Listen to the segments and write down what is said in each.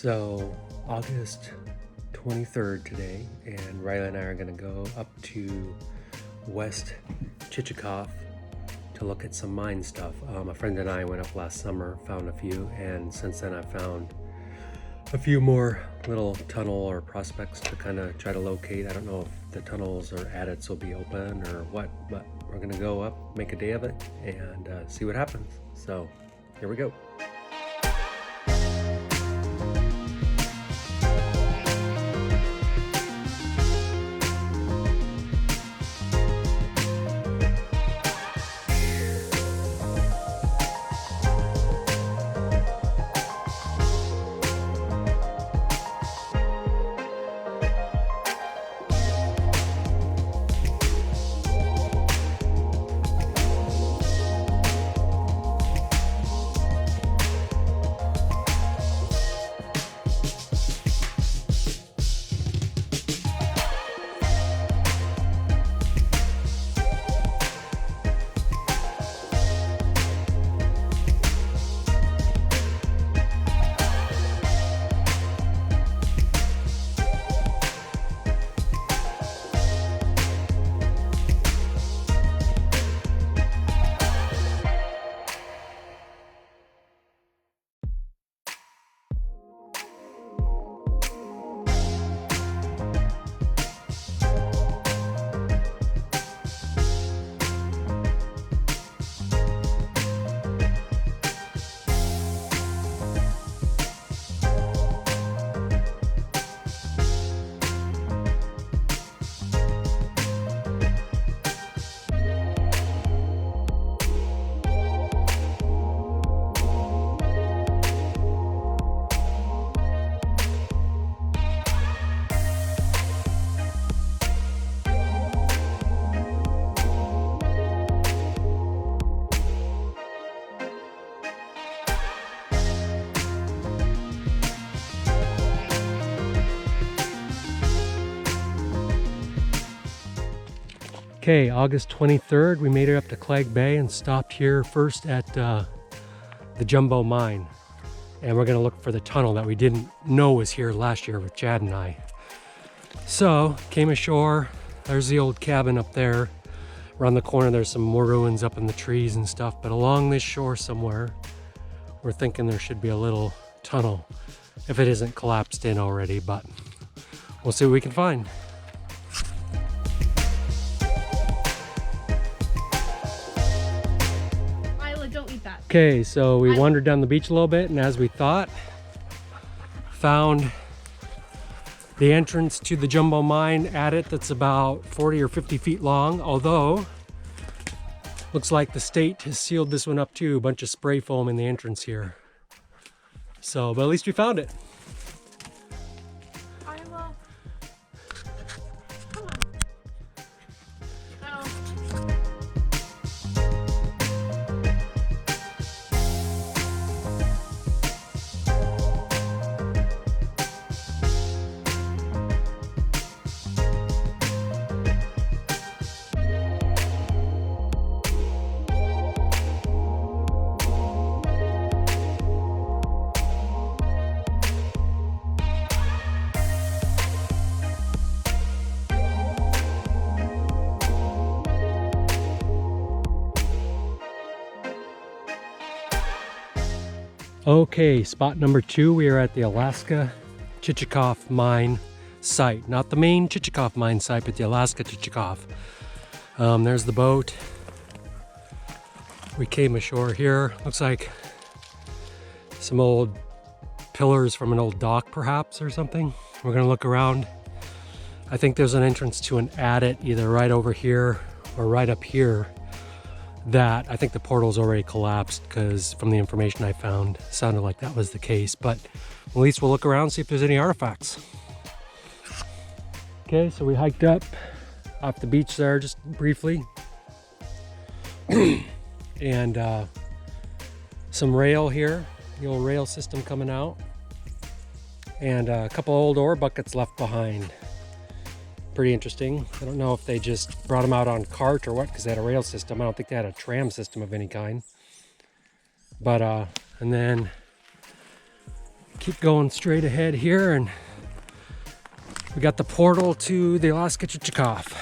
So August 23rd today, and Riley and I are going to go up to West Chichagof to look at some mine stuff. A friend and I went up last summer, found a few, and since then I've found a few more little tunnel or prospects to kind of try to locate. I don't know if the tunnels or adits will be open or what, but we're going to go up, make a day of it, and see what happens. So here we go. Okay, August 23rd, we made it up to Clegg Bay and stopped here first at the Jumbo Mine. And we're gonna look for the tunnel that we didn't know was here last year with Chad and I. So, came ashore, there's the old cabin up there. Around the corner there's some more ruins up in the trees and stuff, but along this shore somewhere, we're thinking there should be a little tunnel, if it isn't collapsed in already, but we'll see what we can find. Okay, so we wandered down the beach a little bit, and as we thought, found the entrance to the Jumbo Mine adit that's about 40 or 50 feet long, although looks like the state has sealed this one up too, a bunch of spray foam in the entrance here. So, but at least we found it. Okay, spot number 2, we are at the Alaska Chichagof mine site. Not the main Chichagof mine site, but the Alaska Chichagof. There's the boat. We came ashore here. Looks like some old pillars from an old dock perhaps or something. We're gonna look around. I think there's an entrance to an adit either right over here or right up here. That I think the portal's already collapsed, because from the information I found, it sounded like that was the case. But at least we'll look around, see if there's any artifacts. Okay, so we hiked up off the beach there just briefly. And some rail here, the old rail system coming out. And a couple old ore buckets left behind. Pretty interesting. I don't know if they just brought them out on cart or what, because they had a rail system. I don't think they had a tram system of any kind. But and then Keep going straight ahead here, and we got the portal to the West Chichagof.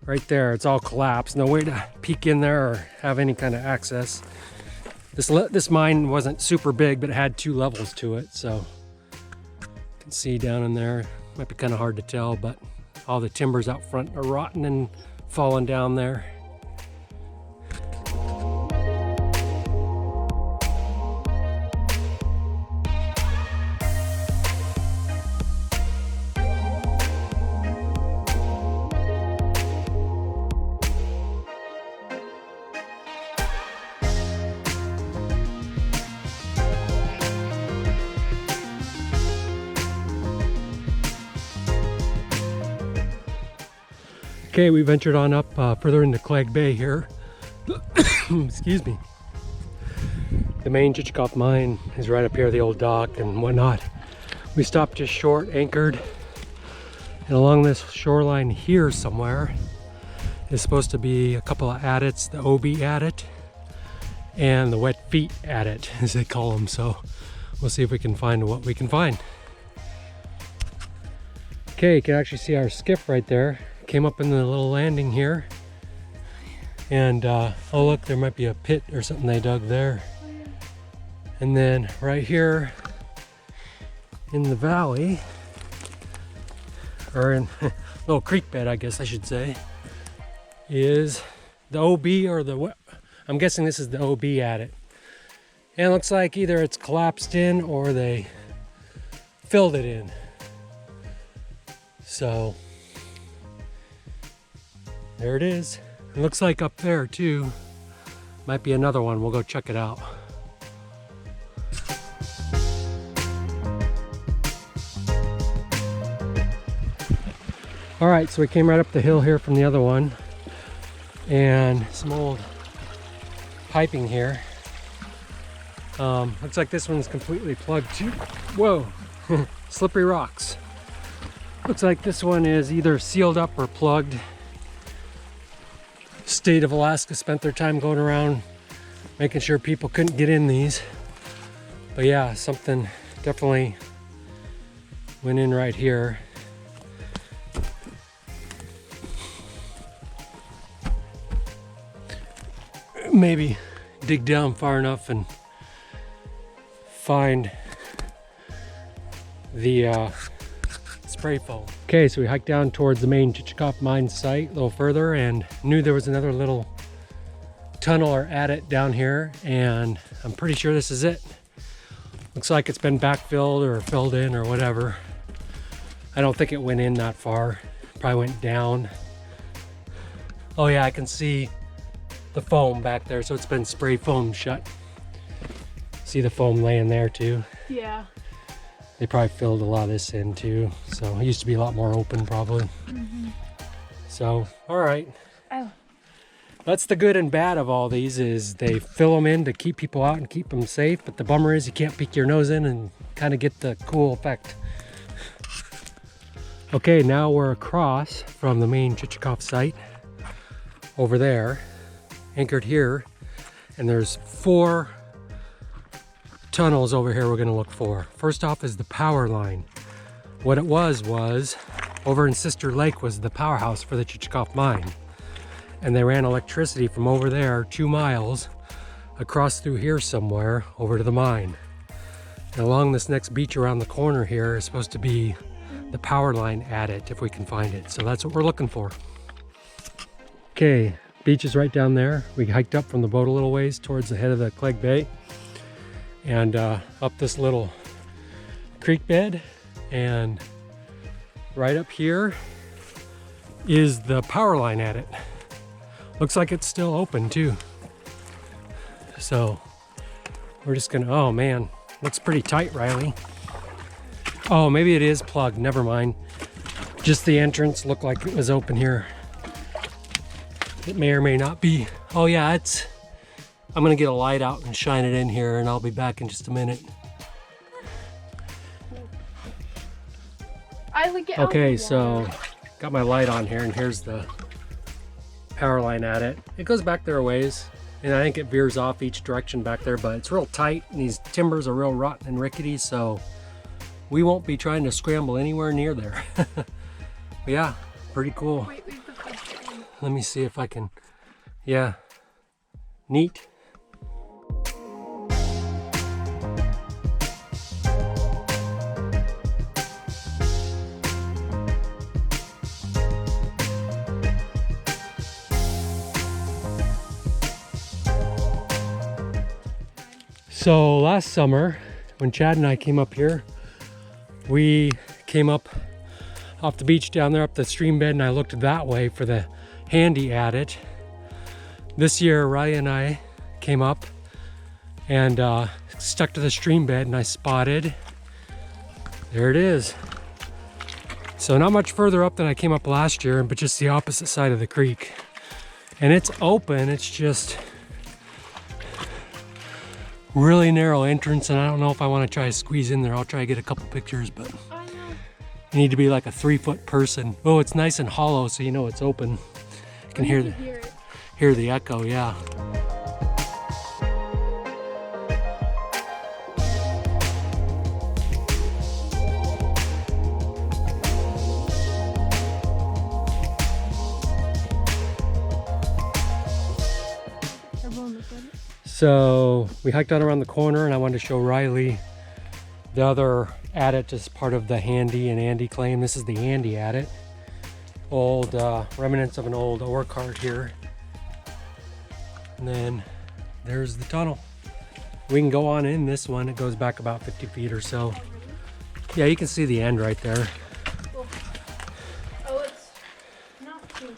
Right there, it's all collapsed. No way to peek in there or have any kind of access. This mine wasn't super big, but it had 2 levels to it, so you can see down in there. Might be kind of hard to tell, but all the timbers out front are rotten and falling down there. Okay, we ventured on up further into Clegg Bay here. Excuse me. The main Chichagof mine is right up here, the old dock and whatnot. We stopped just short, anchored, and along this shoreline here somewhere is supposed to be a couple of adits, the OB adit and the wet feet adit, as they call them. So we'll see if we can find what we can find. Okay, you can actually see our skiff right there. Came up in the little landing here, and oh look, there might be a pit or something they dug there. And then right here in the valley, or in a little creek bed, I guess I should say, is the OB, or the, I'm guessing this is the OB adit. And it looks like either it's collapsed in or they filled it in. So there it is. It looks like up there too might be another one. We'll go check it out. All right, so we came right up the hill here from the other one, and some old piping here. Looks like this one's completely plugged too. Whoa, slippery rocks. Looks like this one is either sealed up or plugged. State of Alaska spent their time going around making sure people couldn't get in these. But yeah, something definitely went in right here. Maybe dig down far enough and find the spray foam. Okay, so we hiked down towards the main Chichagof mine site a little further and knew there was another little tunnel or adit down here, and I'm pretty sure this is it. Looks like it's been backfilled or filled in or whatever. I don't think it went in that far. Probably went down. Oh yeah, I can see the foam back there, so it's been spray foam shut. See the foam laying there too? Yeah. They probably filled a lot of this in too, so it used to be a lot more open probably. So, all right. Oh. That's the good and bad of all these, is they fill them in to keep people out and keep them safe, but the bummer is you can't peek your nose in and kind of get the cool effect. Okay, now we're across from the main Chichagof site over there, anchored here, and there's 4 tunnels over here we're going to look for. First off is the power line. What it was over in Sister Lake was the powerhouse for the Chichagof mine, and they ran electricity from over there 2 miles across through here somewhere over to the mine. And along this next beach around the corner here is supposed to be the power line adit, if we can find it. So that's what we're looking for. Okay, beach is right down there. We hiked up from the boat a little ways towards the head of the Clegg Bay, and up this little creek bed, and right up here is the power line adit. Looks like it's still open too. So we're just gonna, oh man, looks pretty tight, Riley. Oh, maybe it is plugged, never mind. Just the entrance looked like it was open here. It may or may not be. Oh yeah, it's, I'm gonna get a light out and shine it in here, and I'll be back in just a minute. Okay, so got my light on here, and here's the power line at it. It goes back there a ways. And I think it veers off each direction back there, but it's real tight and these timbers are real rotten and rickety, so we won't be trying to scramble anywhere near there. But yeah, pretty cool. Let me see if I can, yeah, neat. So last summer, when Chad and I came up here, we came up off the beach down there up the stream bed, and I looked that way for the handy adit. This year, Riley and I came up and stuck to the stream bed, and I spotted, there it is. So not much further up than I came up last year, but just the opposite side of the creek. And it's open, it's just really narrow entrance, and I don't know if I want to try to squeeze in there. I'll try to get a couple pictures, but you need to be like a 3-foot person. Oh, it's nice and hollow, so you know it's open. You can hear the echo, yeah. So we hiked out around the corner, and I wanted to show Riley the other adit as part of the Handy and Andy claim. This is the Andy adit. Old remnants of an old ore cart here. And then there's the tunnel. We can go on in this one. It goes back about 50 feet or so. Yeah, you can see the end right there. Oh, it's not too